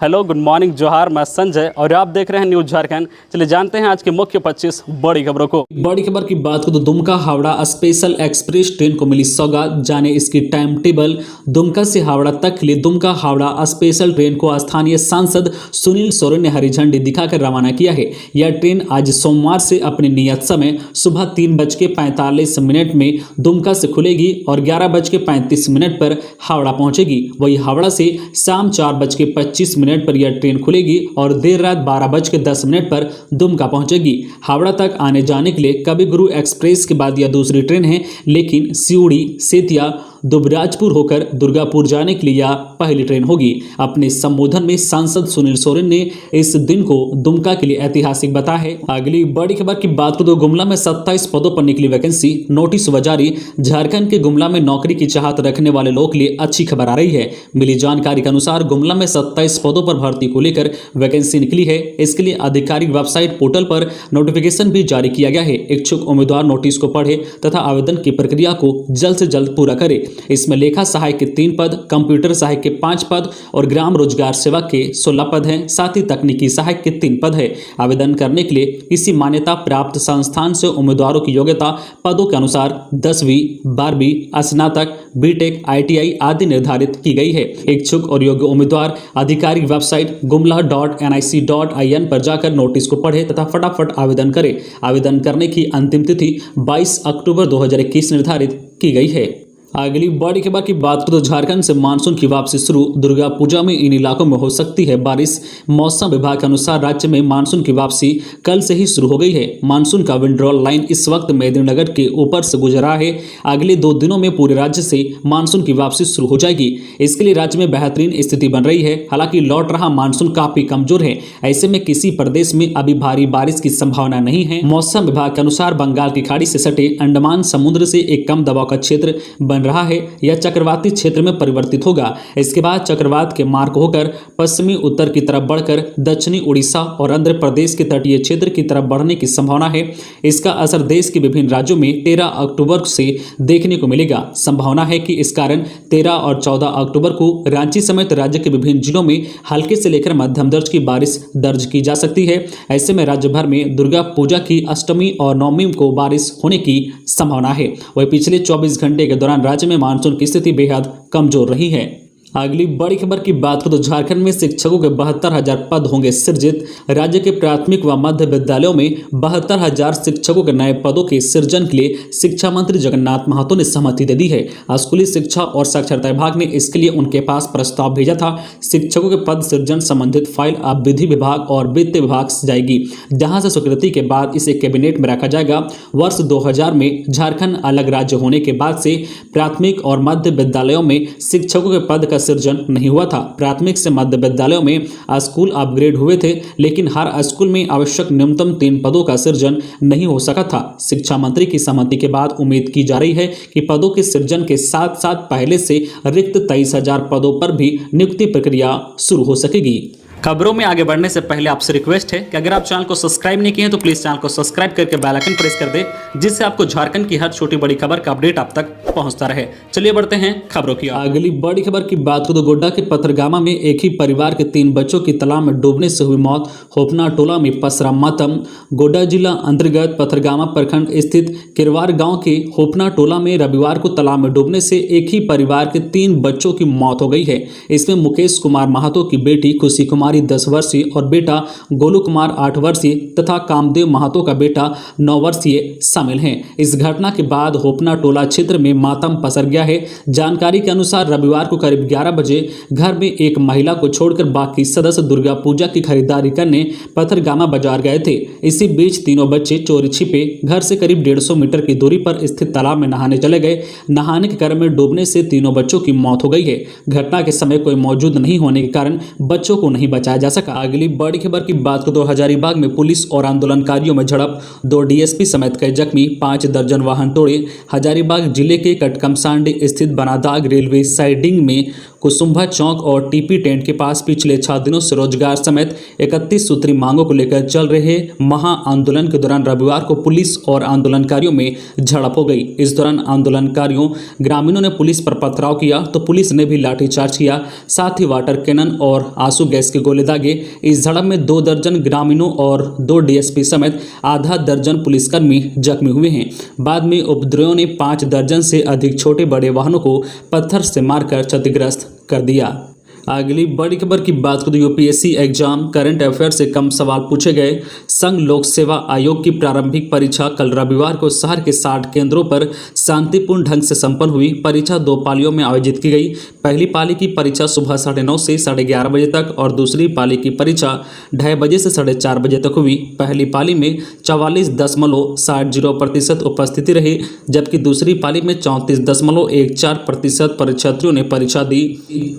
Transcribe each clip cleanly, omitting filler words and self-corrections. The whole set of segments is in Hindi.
हेलो, गुड मॉर्निंग, जोहार। मैं संजय और आप देख रहे हैं न्यूज झारखंड। चलिए जानते हैं आज के मुख्य 25 बड़ी खबरों को। बड़ी खबर की बात करें तो Dumka Howrah special express train को मिली सौगात। जाने इसकी टाइम टेबल। दुमका से हावड़ा तक के लिए दुमका हावड़ा स्पेशल ट्रेन को स्थानीय सांसद सुनील सोरेन ने हरी झंडी दिखाकर रवाना किया है। यह ट्रेन आज सोमवार से अपने नियत समय सुबह 3:45 में दुमका से खुलेगी और 11:35 पर हावड़ा पहुंचेगी। वही हावड़ा से शाम 4:25 पर यह ट्रेन खुलेगी और देर रात 12:10 पर दुमका पहुंचेगी। हावड़ा तक आने जाने के लिए कवि गुरु एक्सप्रेस के बाद यह दूसरी ट्रेन है, लेकिन सिउड़ी, सेतिया, दुबराजपुर होकर दुर्गापुर जाने के लिए यह पहली ट्रेन होगी। अपने संबोधन में सांसद सुनील सोरेन ने इस दिन को दुमका के लिए ऐतिहासिक बताया है। अगली बड़ी खबर की बात करें तो गुमला में 27 पदों पर निकली वैकेंसी, नोटिस हुआ जारी। झारखंड के गुमला में नौकरी की चाहत रखने वाले लोग के लिए अच्छी खबर आ रही है। मिली जानकारी के अनुसार गुमला में 27 पदों पर भर्ती को लेकर वैकेंसी निकली है। इसके लिए आधिकारिक वेबसाइट पोर्टल पर नोटिफिकेशन भी जारी किया गया है। इच्छुक उम्मीदवार नोटिस को पढ़े तथा आवेदन की प्रक्रिया को जल्द से जल्द पूरा करे। इसमें लेखा सहायक के 3 पद, कंप्यूटर सहायक के 5 पद और ग्राम रोजगार सेवक के 16 पद हैं। साथ ही तकनीकी सहायक के 3 पद है। आवेदन करने के लिए किसी मान्यता प्राप्त संस्थान से उम्मीदवारों की योग्यता पदों के अनुसार 10वीं, 12वीं, स्नातक, बीटेक, ITI आदि निर्धारित की गई है। इच्छुक और योग्य उम्मीदवार आधिकारिक वेबसाइट gumla.nic.in पर जाकर नोटिस को पढ़े तथा फटाफट आवेदन करें। आवेदन करने की अंतिम तिथि 22 अक्टूबर 2021 निर्धारित की गई है। अगली बड़ी खबर की बात करें तो झारखंड से मानसून की वापसी शुरू। दुर्गा पूजा में इन इलाकों में हो सकती है बारिश। मौसम विभाग के अनुसार राज्य में मानसून की वापसी कल से ही शुरू हो गई है। मानसून का विंड्रॉल लाइन इस वक्त मेदिनीनगर के ऊपर से गुजर रहा है। अगले 2 दिनों में पूरे राज्य से मानसून की वापसी शुरू हो जाएगी। इसके लिए राज्य में बेहतरीन स्थिति बन रही है। हालांकि लौट रहा मानसून काफी कमजोर है। ऐसे में किसी प्रदेश में अभी भारी बारिश की संभावना नहीं है। मौसम विभाग के अनुसार बंगाल की खाड़ी से सटे अंडमान समुद्र से एक कम दबाव का क्षेत्र बन रहा है। यह चक्रवाती क्षेत्र में परिवर्तित होगा। इसके बाद चक्रवात के मार्ग होकर पश्चिमी उत्तर की तरफ बढ़कर दक्षिणी उड़ीसा और आंध्र प्रदेश के तटीय क्षेत्र की तरफ बढ़ने की संभावना है। इसका असर देश के विभिन्न राज्यों में 13 अक्टूबर से देखने को मिलेगा। संभावना है कि इस कारण 13 और 14 अक्टूबर को रांची समेत राज्य के विभिन्न जिलों में हल्के से लेकर मध्यम दर्ज की बारिश दर्ज की जा सकती है। ऐसे में राज्य भर में दुर्गा पूजा की अष्टमी और नवमी को बारिश होने की संभावना है। वही पिछले 24 घंटे के दौरान राज्य में मानसून की स्थिति बेहद कमजोर रही है। अगली बड़ी खबर की बात करें तो झारखंड में शिक्षकों के 72,000 पद होंगे सृजित। राज्य के प्राथमिक व मध्य विद्यालयों में 72,000 शिक्षकों के नए पदों के सृजन के लिए शिक्षा मंत्री जगन्नाथ महतो ने सहमति दे दी है। स्कूली शिक्षा और साक्षरता विभाग ने इसके लिए उनके पास प्रस्ताव भेजा था। शिक्षकों के पद सृजन संबंधित फाइल अब विधि विभाग और वित्त विभाग से जाएगी, जहां से स्वीकृति के बाद इसे कैबिनेट में रखा जाएगा। वर्ष 2000 में झारखंड अलग राज्य होने के बाद से प्राथमिक और मध्य विद्यालयों में शिक्षकों के पद सृजन नहीं हुआ था। प्राथमिक से मध्य विद्यालयों में स्कूल अपग्रेड हुए थे, लेकिन हर स्कूल में आवश्यक न्यूनतम 3 पदों का सृजन नहीं हो सका था। शिक्षा मंत्री की सहमति के बाद उम्मीद की जा रही है कि पदों के सृजन के साथ साथ पहले से रिक्त 23,000 पदों पर भी नियुक्ति प्रक्रिया शुरू हो सकेगी। खबरों में आगे बढ़ने से पहले आपसे रिक्वेस्ट है कि अगर आप चैनल को सब्सक्राइब नहीं किए हैं तो प्लीज चैनल को सब्सक्राइब करके बेल आइकन प्रेस कर दें, जिससे आपको झारखंड की हर छोटी बड़ी खबर का अपडेट आप तक पहुंचता रहे। चलिए बढ़ते हैं खबरों की। अगली बड़ी खबर की बात करें तो गोड्डा के पथरगामा में एक ही परिवार के 3 बच्चों की तालाब में डूबने से हुई मौत। होपना टोला में पसरा मातम। गोड्डा जिला अंतर्गत पथरगामा प्रखंड स्थित किरवार गाँव के होपना टोला में रविवार को तालाब में डूबने से एक ही परिवार के 3 बच्चों की मौत हो गई है। इसमें मुकेश कुमार महतो की बेटी खुशी कुमारी 10 वर्षीय और बेटा गोलू कुमार 8 वर्षीय तथा कामदेव महतो का बेटा 9 वर्षीय शामिल हैं। इस घटना के बाद होपना टोला क्षेत्र में मातम पसर गया है। जानकारी के अनुसार रविवार को करीब 11 बजे घर में एक महिला को छोड़कर बाकी सदस्य दुर्गा पूजा की खरीदारी करने पथरगामा बाजार गए थे। इसी बीच तीनों बच्चे चोरी छिपे घर से करीब 150 मीटर की दूरी पर स्थित तालाब में नहाने चले गए। नहाने के क्रम में डूबने से तीनों बच्चों की मौत हो गई है। घटना के समय कोई मौजूद नहीं होने के कारण बच्चों को नहीं बचाया जा सका। अगली बड़ी खबर की बात करें तो हजारीबाग में पुलिस और आंदोलनकारियों में झड़प। 2 DSP समेत कई जख्मी, 5 दर्जन वाहन तोड़े। हजारीबाग जिले के कटकमसांडी स्थित बनादाग रेलवे साइडिंग में कुसुम्भा चौक और टीपी टेंट के पास पिछले 6 दिनों से रोजगार समेत 31 सूत्री मांगों को लेकर चल रहे महा आंदोलन के दौरान रविवार को पुलिस और आंदोलनकारियों में झड़प हो गई। इस दौरान आंदोलनकारियों ग्रामीणों ने पुलिस पर पथराव किया तो पुलिस ने भी लाठीचार्ज किया, साथ ही वाटर कैनन और आंसू गैस के गोले दागे। इस झड़प में 2 दर्जन ग्रामीणों और 2 डीएसपी समेत आधा दर्जन पुलिसकर्मी जख्मी हुए हैं। बाद में उपद्रवियों ने 5 दर्जन से अधिक छोटे बड़े वाहनों को पत्थर से मारकर क्षतिग्रस्त कर दिया। अगली बड़ी खबर की बात करें तो यूपीएससी एग्जाम करंट अफेयर से कम सवाल पूछे गए। संघ लोक सेवा आयोग की प्रारंभिक परीक्षा कल रविवार को शहर के 60 केंद्रों पर शांतिपूर्ण ढंग से संपन्न हुई। परीक्षा 2 पालियों में आयोजित की गई। पहली पाली की परीक्षा सुबह 9:30 से 11:30 बजे तक और दूसरी पाली की परीक्षा 2:30 बजे से 4:30 बजे तक हुई। पहली पाली में 44.60% उपस्थिति रही, जबकि दूसरी पाली में 34.14% परीक्षार्थियों ने परीक्षा दी।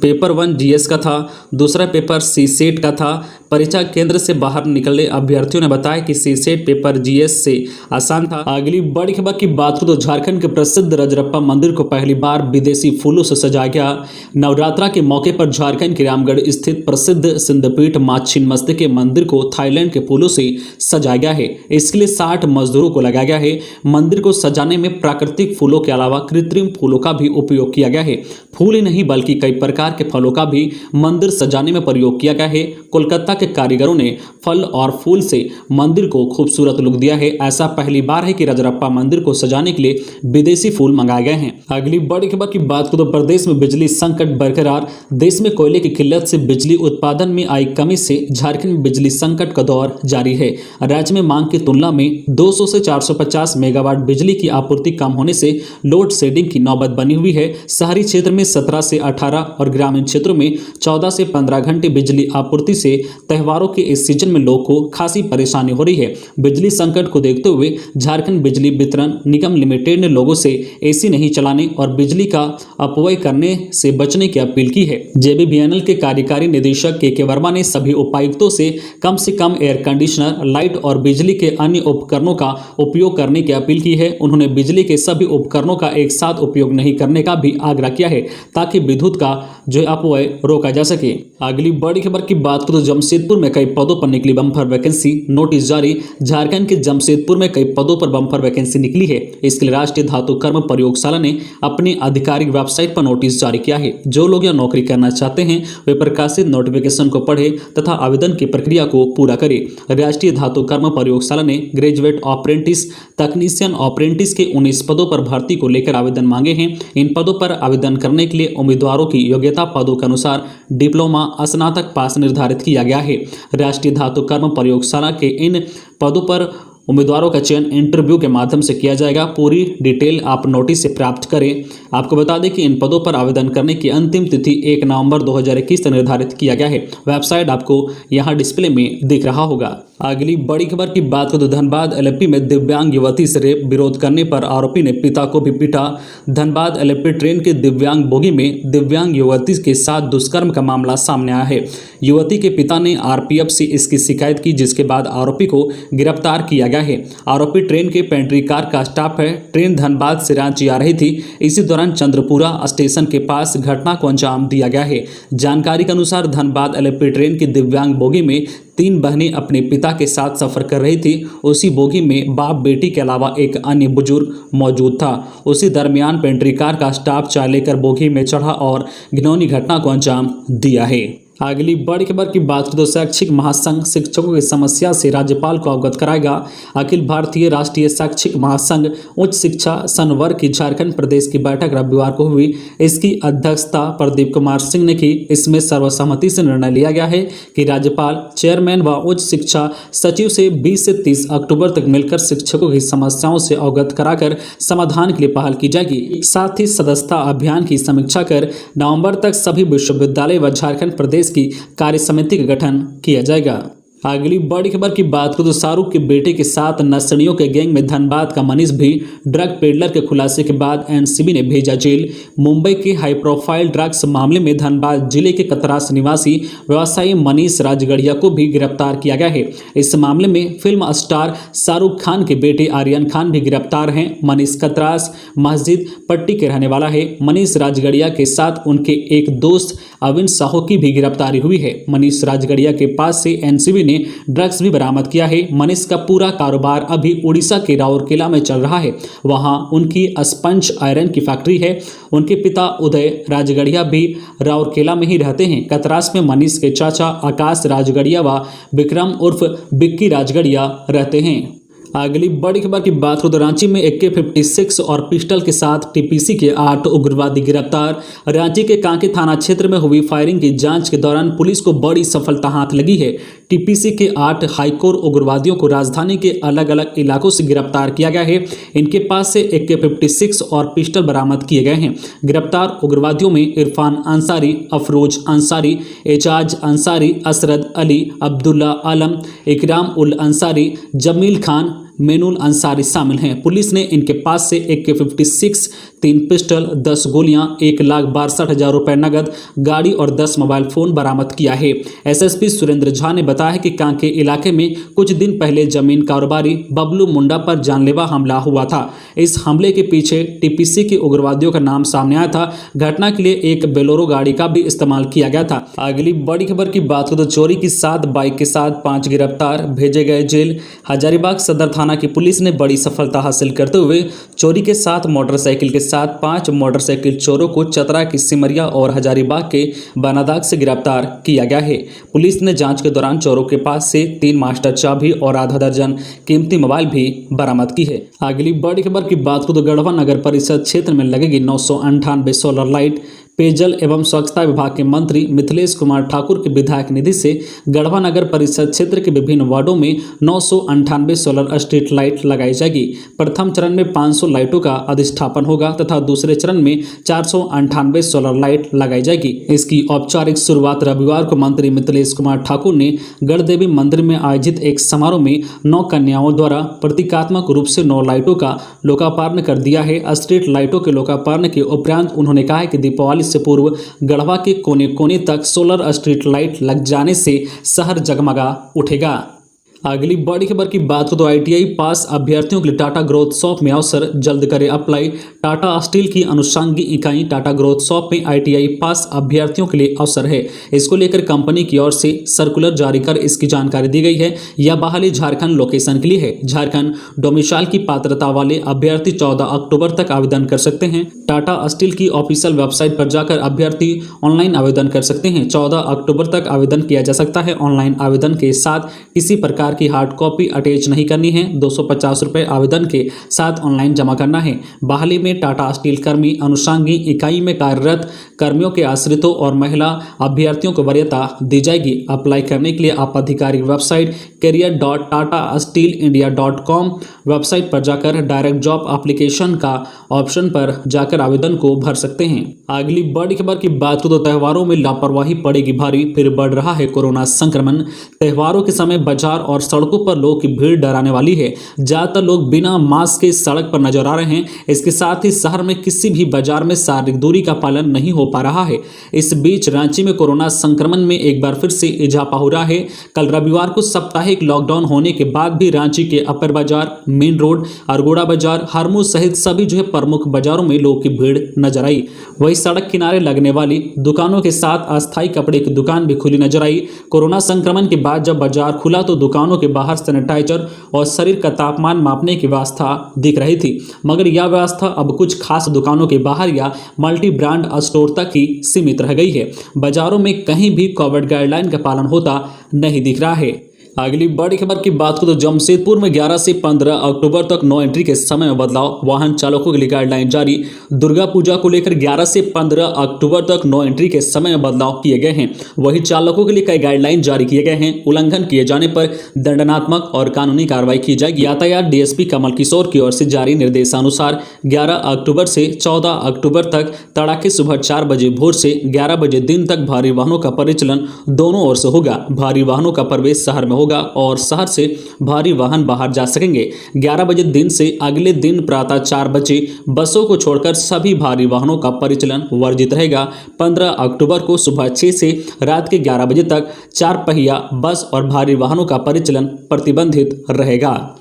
पेपर 1 जीएस का था, दूसरा पेपर सी सेट का था। परीक्षा केंद्र से बाहर निकले अभ्यर्थियों ने बताया कि सी सेट पेपर जीएस से आसान था। अगली बड़ी खबर की बात करें तो झारखंड के प्रसिद्ध रजरप्पा मंदिर को पहली बार विदेशी फूलों से सजाया गया। नवरात्रा के मौके पर झारखंड के रामगढ़ स्थित प्रसिद्ध सिद्धपीठ मां छिन्नमस्तिका के मंदिर को थाईलैंड के फूलों से सजाया गया है। इसके लिए 60 मजदूरों को लगाया गया है। मंदिर को सजाने में प्राकृतिक फूलों के अलावा कृत्रिम फूलों का भी उपयोग किया गया है। फूल ही नहीं बल्कि कई प्रकार के फलों का भी मंदिर सजाने में प्रयोग किया गया है। कोलकाता के कारीगरों ने फल और फूल से मंदिर को खूबसूरत लुक दिया है। ऐसा पहली बार है कि रजरप्पा मंदिर को सजाने के लिए विदेशी फूल मंगाए गए हैं। अगली बड़ी खबर की बात करें तो प्रदेश में बिजली संकट बरकरार। देश में कोयले की किल्लत से बिजली उत्पादन में आई कमी से झारखंड में बिजली संकट का दौर जारी है। राज्य में मांग की तुलना में 200 से 450 मेगावाट बिजली की आपूर्ति कम होने से लोड शेडिंग की नौबत बनी हुई है। शहरी क्षेत्र में 17 से 18 और ग्रामीण क्षेत्रों में 14 से 15 घंटे बिजली आपूर्ति से त्योहारों के इस सीजन में लोगों को खासी परेशानी हो रही है। बिजली संकट को देखते हुए झारखंड बिजली वितरण निगम लिमिटेड ने लोगों से एसी नहीं चलाने और बिजली का अपव्यय करने से बचने की अपील की है। जेबीवीएनएल के कार्यकारी निदेशक के वर्मा ने सभी उपायुक्तों से कम एयर कंडीशनर, लाइट और बिजली के अन्य उपकरणों का उपयोग करने की अपील की है। उन्होंने बिजली के सभी उपकरणों का एक साथ उपयोग नहीं करने का भी आग्रह किया है ताकि विद्युत का जो अपव्यय रोका जा सके। अगली बड़ी खबर की बात करें तो जमशेदपुर में कई पदों पर निकली बम्पर वैकेंसी, नोटिस जारी। झारखंड के जमशेदपुर में कई पदों पर बम्पर वैकेंसी निकली है। इसके लिए राष्ट्रीय धातु कर्म प्रयोगशाला ने अपनी आधिकारिक वेबसाइट पर नोटिस जारी किया है। जो लोग यह नौकरी करना चाहते हैं वे प्रकाशित नोटिफिकेशन को पढ़े तथा आवेदन की प्रक्रिया को पूरा करें। राष्ट्रीय धातु कर्म प्रयोगशाला ने ग्रेजुएट अप्रेंटिस, तकनीशियन अप्रेंटिस के 19 पदों पर भर्ती को लेकर आवेदन मांगे हैं। इन पदों पर आवेदन करने के लिए उम्मीदवारों की योग्यता पदों के अनुसार डिप्लोमा, स्नातक पास निर्धारित किया गया है। राष्ट्रीय धातु कर्म प्रयोगशाला के इन पदों पर उम्मीदवारों का चयन इंटरव्यू के माध्यम से किया जाएगा। पूरी डिटेल आप नोटिस से प्राप्त करें। आपको बता दें कि इन पदों पर आवेदन करने की अंतिम तिथि 1 नवंबर 2021 तक निर्धारित किया गया है। वेबसाइट आपको यहां डिस्प्ले में दिख रहा होगा। अगली बड़ी खबर की बात करें तो धनबाद एलएपी में दिव्यांग युवती से रेप, विरोध करने पर आरोपी ने पिता को भी पीटा। धनबाद एलएपी ट्रेन के दिव्यांग बोगी में दिव्यांग युवती के साथ दुष्कर्म का मामला सामने आया है। युवती के पिता ने आरपीएफ से इसकी शिकायत की, जिसके बाद आरोपी को गिरफ्तार किया गया है। आरोपी ट्रेन के पेंट्री कार का स्टाफ है। ट्रेन धनबाद से रांची आ रही थी। इसी दौरान चंद्रपुरा स्टेशन के पास घटना को अंजाम दिया गया है। जानकारी के अनुसार धनबाद एलएपी ट्रेन की दिव्यांग बोगी में 3 बहनें अपने पिता के साथ सफर कर रही थी। उसी बोगी में बाप बेटी के अलावा एक अन्य बुजुर्ग मौजूद था। उसी दरमियान पेंट्री कार का स्टाफ चाय लेकर बोगी में चढ़ा और घिनौनी घटना को अंजाम दिया है। अगली बड़ी खबर की बात करें तो शैक्षिक महासंघ शिक्षकों की समस्या से राज्यपाल को अवगत कराएगा। अखिल भारतीय राष्ट्रीय शैक्षिक महासंघ उच्च शिक्षा संवर्ग की झारखंड प्रदेश की बैठक रविवार को हुई। इसकी अध्यक्षता प्रदीप कुमार सिंह ने की। इसमें सर्वसम्मति से निर्णय लिया गया है कि राज्यपाल, चेयरमैन व उच्च शिक्षा सचिव से 20 से 30 अक्टूबर तक मिलकर शिक्षकों की समस्याओं से अवगत कराकर समाधान के लिए पहल की जाएगी। साथ ही सदस्यता अभियान की समीक्षा कर नवंबर तक सभी विश्वविद्यालय व झारखंड प्रदेश की कार्य समिति का गठन किया जाएगा। अगली बड़ी खबर की बात करें तो शाहरुख के बेटे के साथ नक्सलियों के गैंग में धनबाद का मनीष भी ड्रग पेडलर के खुलासे के बाद एनसीबी ने भेजा जेल। मुंबई के हाई प्रोफाइल ड्रग्स मामले में धनबाद जिले के कतरास निवासी व्यवसायी मनीष राजगढ़िया को भी गिरफ्तार किया गया है। इस मामले में फिल्म स्टार शाहरुख खान के बेटे आर्यन खान भी गिरफ्तार हैं। मनीष कतरास मस्जिद पट्टी के रहने वाला है। मनीष राजगढ़िया के साथ उनके एक दोस्त अविन साहू की भी गिरफ्तारी हुई है। मनीष राजगढ़िया के पास से एनसीबी ने ड्रग्स भी बरामद किया है। मनीष का पूरा कारोबार अभी उड़ीसा के राउरकेला में चल रहा है। वहां उनकी स्पंज आयरन की फैक्ट्री है। उनके पिता उदय राजगढ़िया भी राउरकेला में ही रहते हैं। कतरास में मनीष के चाचा आकाश राजगढ़िया व विक्रम उर्फ बिक्की राजगढ़िया रहते हैं। अगली बड़ी खबर की बात करें तो रांची में AK-56 और पिस्टल के साथ टीपीसी के 8 उग्रवादी गिरफ्तार। रांची के कांके थाना क्षेत्र में हुई फायरिंग की जांच के दौरान पुलिस को बड़ी सफलता हाथ लगी है। टीपीसी के 8 हाईकोर उग्रवादियों को राजधानी के अलग अलग इलाकों से गिरफ्तार किया गया है। इनके पास से AK-56 और पिस्टल बरामद किए गए हैं। गिरफ्तार उग्रवादियों में इरफान अंसारी, अफरोज अंसारी, एजाज अंसारी, असरद अली, अब्दुल्ला आलम, इकराम उल अंसारी, जमील खान, मेनुल अंसारी शामिल हैं। पुलिस ने इनके पास से AK-56, 3 पिस्टल, 10 गोलियां, 1,62,000 रुपए नगद, गाड़ी और 10 मोबाइल फोन बरामद किया है। एसएसपी सुरेंद्र झा ने बताया कि कांके इलाके में कुछ दिन पहले जमीन कारोबारी बबलू मुंडा पर जानलेवा हमला हुआ था। इस हमले के पीछे टीपीसी के उग्रवादियों का नाम सामने आया था। घटना के लिए एक बेलोरो गाड़ी का भी इस्तेमाल किया गया था। अगली बड़ी खबर की बात करें तो चोरी की 7 बाइक के साथ 5 गिरफ्तार, भेजे गए जेल। हजारीबाग सदर थाना की पुलिस ने बड़ी सफलता हासिल करते हुए चोरी के साथ मोटरसाइकिल के साथ 5 मोटरसाइकिल चोरों को चतरा की सिमरिया और हजारीबाग के बनादाग से गिरफ्तार किया गया है। पुलिस ने जांच के दौरान चोरों के पास से 3 मास्टर चाबी और आधा दर्जन कीमती मोबाइल भी बरामद की है। अगली बड़ी खबर की बात करें तो गढ़वा नगर परिषद क्षेत्र में लगेगी 998 सोलर लाइट। पेयजल एवं स्वच्छता विभाग के मंत्री मिथिलेश कुमार ठाकुर के विधायक निधि से गढ़वा नगर परिषद क्षेत्र के विभिन्न वार्डों में 998 सोलर स्ट्रीट लाइट लगाई जाएगी। प्रथम चरण में 500 लाइटों का अधिष्ठापन होगा तथा दूसरे चरण में 498 सोलर लाइट लगाई जाएगी। इसकी औपचारिक शुरुआत रविवार को मंत्री मिथिलेश कुमार ठाकुर ने गढ़देवी मंदिर में आयोजित एक समारोह में 9 कन्याओं द्वारा प्रतीकात्मक रूप से 9 लाइटों का लोकार्पण कर दिया है। स्ट्रीट लाइटों के लोकार्पण के उपरांत उन्होंने कहा है कि दीपावली से पूर्व गढ़वा के कोने कोने तक सोलर स्ट्रीट लाइट लग जाने से शहर जगमगा उठेगा। अगली बड़ी खबर की बात हो तो ITI पास अभ्यर्थियों के लिए टाटा ग्रोथ शॉप में अवसर, जल्द करें अप्लाई। टाटा स्टील की अनुषंगी इकाई टाटा ग्रोथ शॉप में ITI पास अभ्यर्थियों के लिए अवसर है। इसको लेकर कंपनी की ओर से सर्कुलर जारी कर इसकी जानकारी दी गई है। यह बहाली झारखंड लोकेशन के लिए है। झारखंड डोमिसाइल की पात्रता वाले अभ्यर्थी 14 अक्टूबर तक आवेदन कर सकते हैं। टाटा स्टील की ऑफिशियल वेबसाइट पर जाकर अभ्यर्थी ऑनलाइन आवेदन कर सकते हैं। 14 अक्टूबर तक आवेदन किया जा सकता है। ऑनलाइन आवेदन के साथ किसी प्रकार की हार्ड कॉपी अटैच नहीं करनी है। 250 रुपए आवेदन के साथ ऑनलाइन जमा करना है। बहाली में टाटा स्टील कर्मी अनुषंगी इकाई में कार्यरत कर्मियों के आश्रितों और महिला अभ्यर्थियों को वरीयता दी जाएगी। अप्लाई करने के लिए आप आधिकारिक वेबसाइट career.tatasteelindia.com वेबसाइट पर जाकर डायरेक्ट जॉब एप्लीकेशन का ऑप्शन पर जाकर आवेदन को भर सकते हैं। अगली बड़ी खबर की बात करें तो त्योहारों में लापरवाही पड़ेगी भारी, फिर बढ़ रहा है कोरोना संक्रमण। त्योहारों के समय बाजार और सड़कों पर लोगों की भीड़ डराने वाली है। ज्यादातर लोग बिना मास्क के सड़क पर नजर आ रहे हैं। इसके साथ ही शहर में किसी भी बाजार में शारीरिक दूरी का पालन नहीं हो पा रहा है। इस बीच रांची में कोरोना संक्रमण में एक बार फिर से इजाफा हो रहा है। कल रविवार को साप्ताहिक लॉकडाउन होने के बाद भी रांची के अपर बाजार, मेन रोड, अरगोड़ा बाजार, हरमू सहित सभी प्रमुख बाजारों में लोगों की भीड़ नजर आई। वही सड़क किनारे लगने वाली दुकानों के साथ अस्थायी कपड़े की दुकान भी खुली नजर आई। कोरोना संक्रमण के बाद जब बाजार खुला तो दुकानों के बाहर सैनिटाइजर और शरीर का तापमान मापने की व्यवस्था दिख रही थी, मगर यह व्यवस्था अब कुछ खास दुकानों के बाहर या मल्टी ब्रांड स्टोर तक ही सीमित रह गई है। बाजारों में कहीं भी कोविड गाइडलाइन का पालन होता नहीं दिख रहा है। अगली बड़ी खबर की बात करें तो जमशेदपुर में 11 से 15 अक्टूबर तक नो एंट्री के समय में बदलाव, वाहन चालकों के लिए गाइडलाइन जारी। दुर्गा पूजा को लेकर 11 से 15 अक्टूबर तक नो एंट्री के समय में बदलाव किए गए हैं। वही चालकों के लिए कई गाइडलाइन जारी किए गए हैं। उल्लंघन किए जाने पर दंडात्मक और कानूनी कार्रवाई की जाएगी। यातायात DSP कमल किशोर की ओर से जारी निर्देशानुसार 11 अक्टूबर से 14 अक्टूबर तक तड़ाके सुबह 4 बजे भोर से 11 बजे दिन तक भारी वाहनों का परिचालन दोनों ओर से होगा। भारी वाहनों का प्रवेश शहर में होगा और शहर से भारी वाहन बाहर जा सकेंगे। 11 बजे दिन से अगले दिन प्रातः 4 बजे बसों को छोड़कर सभी भारी वाहनों का परिचालन वर्जित रहेगा। 15 अक्टूबर को सुबह 6 से रात के 11 बजे तक 4 पहिया बस और भारी वाहनों का परिचालन प्रतिबंधित रहेगा।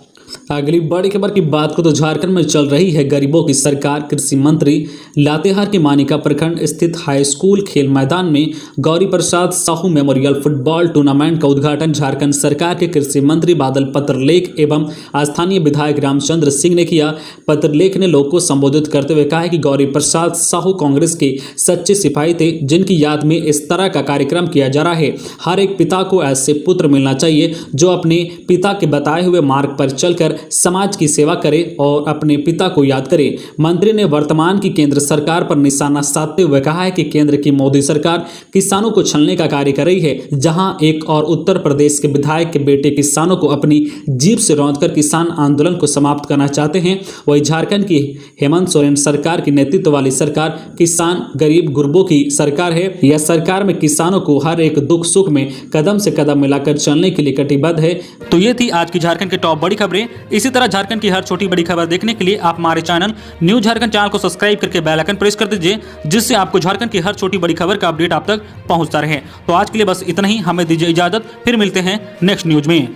अगली बड़ी खबर की बात को तो झारखंड में चल रही है गरीबों की सरकार। कृषि मंत्री लातेहार के मानिका प्रखंड स्थित हाई स्कूल खेल मैदान में Gauri Prasad Sahu memorial football tournament का उद्घाटन झारखंड सरकार के कृषि मंत्री बादल पत्रलेख एवं स्थानीय विधायक रामचंद्र सिंह ने किया। पत्रलेख ने लोग को संबोधित करते हुए कहा कि गौरी प्रसाद साहू कांग्रेस के सच्चे सिपाही थे, जिनकी याद में इस तरह का कार्यक्रम किया जा रहा है। हर एक पिता को ऐसे पुत्र मिलना चाहिए जो अपने पिता के बताए हुए मार्ग पर चलकर समाज की सेवा करे और अपने पिता को याद करे। मंत्री ने वर्तमान की केंद्र सरकार पर निशाना साधते हुए कहा है कि केंद्र की मोदी सरकार किसानों को छलने का कार्य कर रही है। जहां एक और उत्तर प्रदेश के विधायक के बेटे किसानों को अपनी जीप से रौंदकर किसान आंदोलन को समाप्त करना चाहते हैं, वही झारखंड की हेमंत सोरेन सरकार की नेतृत्व वाली सरकार किसान गरीब गुरबों की सरकार है। यह सरकार में किसानों को हर एक दुख सुख में कदम से कदम मिलाकर चलने के लिए कटिबद्ध है। तो ये थी आज की झारखंड की टॉप बड़ी खबरें। इसी तरह झारखंड की हर छोटी बड़ी खबर देखने के लिए आप हमारे चैनल न्यूज़ झारखंड चैनल को सब्सक्राइब करके बेल आइकन प्रेस कर दीजिए, जिससे आपको झारखंड की हर छोटी बड़ी खबर का अपडेट आप तक पहुंचता रहे। तो आज के लिए बस इतना ही, हमें दीजिए इजाजत, फिर मिलते हैं नेक्स्ट न्यूज में।